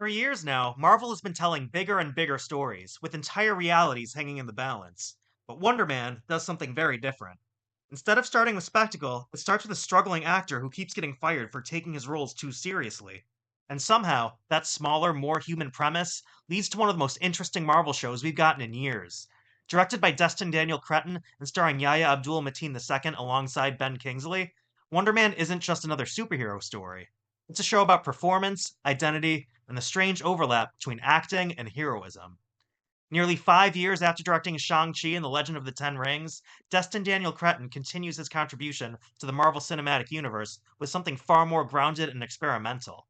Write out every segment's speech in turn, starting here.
For years now, Marvel has been telling bigger and bigger stories, with entire realities hanging in the balance. But Wonder Man does something very different. Instead of starting with spectacle, it starts with a struggling actor who keeps getting fired for taking his roles too seriously. And somehow, that smaller, more human premise leads to one of the most interesting Marvel shows we've gotten in years. Directed by Destin Daniel Cretton and starring Yahya Abdul-Mateen II alongside Ben Kingsley, Wonder Man isn't just another superhero story. It's a show about performance, identity, and the strange overlap between acting and heroism. Nearly 5 years after directing Shang-Chi and the Legend of the Ten Rings, Destin Daniel Cretton continues his contribution to the Marvel Cinematic Universe with something far more grounded and experimental.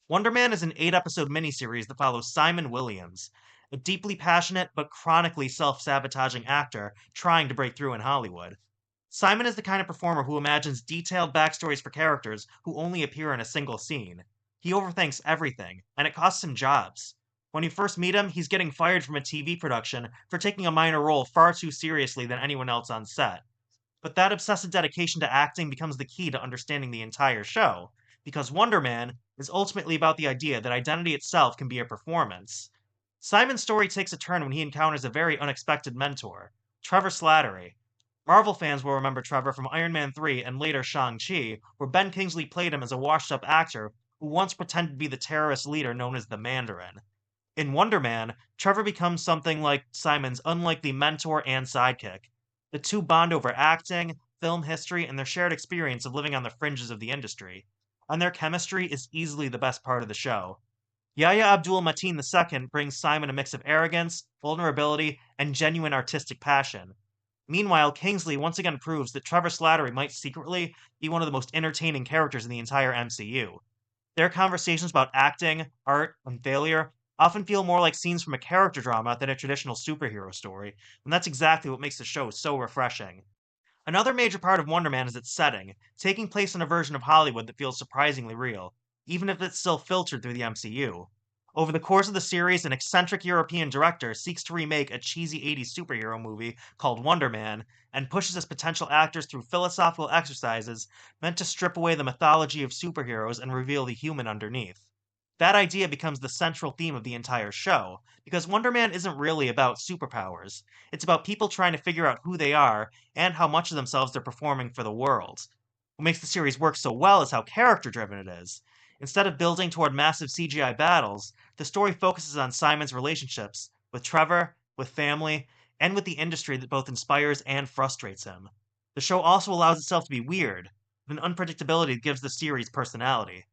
Wonder Man is an 8 episode miniseries that follows Simon Williams, a deeply passionate but chronically self sabotaging actor trying to break through in Hollywood. Simon is the kind of performer who imagines detailed backstories for characters who only appear in a single scene. He overthinks everything, and it costs him jobs. When you first meet him, he's getting fired from a TV production for taking a minor role far too seriously than anyone else on set. But that obsessive dedication to acting becomes the key to understanding the entire show, because Wonder Man is ultimately about the idea that identity itself can be a performance. Simon's story takes a turn when he encounters a very unexpected mentor, Trevor Slattery. Marvel fans will remember Trevor from Iron Man 3 and later Shang-Chi, where Ben Kingsley played him as a washed up actor who once pretended to be the terrorist leader known as the Mandarin. In Wonder Man, Trevor becomes something like Simon's unlikely mentor and sidekick. The two bond over acting, film history, and their shared experience of living on the fringes of the industry. And their chemistry is easily the best part of the show. Yahya Abdul-Mateen II brings Simon a mix of arrogance, vulnerability, and genuine artistic passion. Meanwhile, Kingsley once again proves that Trevor Slattery might secretly be one of the most entertaining characters in the entire MCU. Their conversations about acting, art, and failure often feel more like scenes from a character drama than a traditional superhero story, and that's exactly what makes the show so refreshing. Another major part of Wonder Man is its setting, taking place in a version of Hollywood that feels surprisingly real, even if it's still filtered through the MCU. Over the course of the series, an eccentric European director seeks to remake a cheesy 80s superhero movie called Wonder Man and pushes his potential actors through philosophical exercises meant to strip away the mythology of superheroes and reveal the human underneath. That idea becomes the central theme of the entire show, because Wonder Man isn't really about superpowers. It's about people trying to figure out who they are and how much of themselves they're performing for the world. What makes the series work so well is how character driven it is. Instead of building toward massive CGI battles, the story focuses on Simon's relationships with Trevor, with family, and with the industry that both inspires and frustrates him. The show also allows itself to be weird, with an unpredictability that gives the series personality.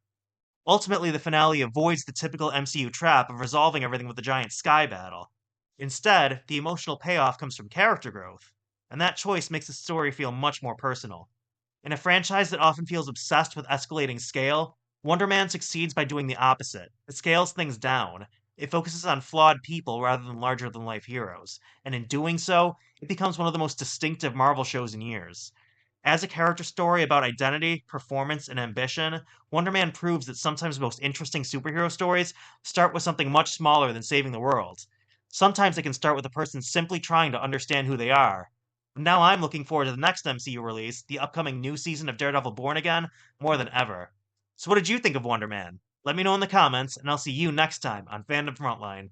Ultimately, the finale avoids the typical MCU trap of resolving everything with a giant sky battle. Instead, the emotional payoff comes from character growth, and that choice makes the story feel much more personal. In a franchise that often feels obsessed with escalating scale, Wonder Man succeeds by doing the opposite. It scales things down. It focuses on flawed people rather than larger than life heroes, and in doing so, it becomes one of the most distinctive Marvel shows in years. As a character story about identity, performance, and ambition, Wonder Man proves that sometimes the most interesting superhero stories start with something much smaller than saving the world. Sometimes they can start with a person simply trying to understand who they are. Now I'm looking forward to the next MCU release, the upcoming new season of Daredevil Born Again, more than ever. So what did you think of Wonder Man? Let me know in the comments, and I'll see you next time on Fandom Frontline.